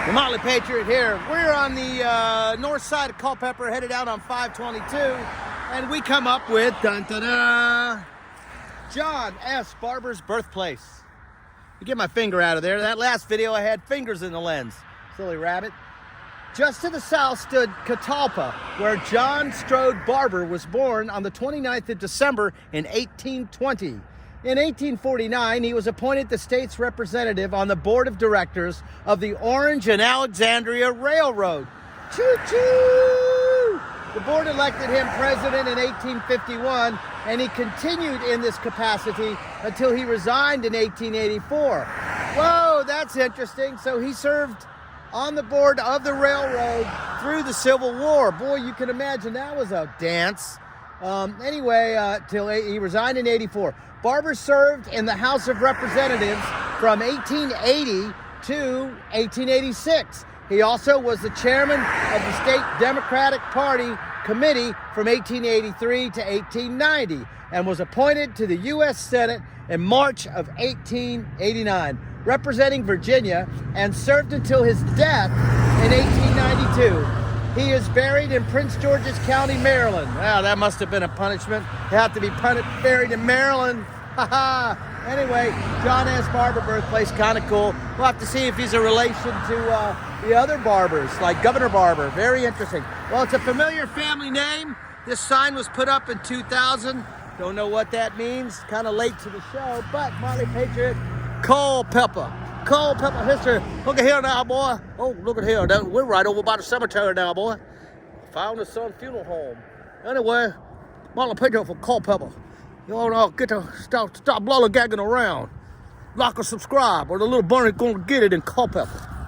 The Motley Patriot here. We're on the north side of Culpeper, headed out on 522, and we come up with John S. Barbour's birthplace. You get my finger out of there. That last video I had fingers in the lens. Silly rabbit. Just to the south stood Catalpa, where John Strode Barbour was born on the 29th of December in 1820. In 1849, he was appointed the state's representative on the board of directors of the Orange and Alexandria Railroad. Choo-choo! The board elected him president in 1851, and he continued in this capacity until he resigned in 1884. Whoa, that's interesting. So he served on the board of the railroad through the Civil War. Boy, you can imagine that was a dance. Till he resigned in 84. Barbour served in the House of Representatives from 1880 to 1886. He also was the chairman of the State Democratic Party Committee from 1883 to 1890 and was appointed to the U.S. Senate in March of 1889, representing Virginia, and served until his death in 1892. He is buried in Prince George's County, Maryland. Wow, that must have been a punishment. You have to be buried in Maryland. Anyway, John S. Barbour birthplace, kind of cool. We'll have to see if he's a relation to the other Barbers, like Governor Barbour. Very interesting. Well, it's a familiar family name. This sign was put up in 2000. Don't know what that means. Kind of late to the show, but Motley Patriot, Culpeper history. Look at here now, boy. Oh, look at here. We're right over by the cemetery now, boy. Found the Sun Funeral Home. Anyway, Motley Patriot for Culpeper. You all know, get to stop lollygagging around. Like or subscribe, or the little bunny's gonna get it in Culpeper.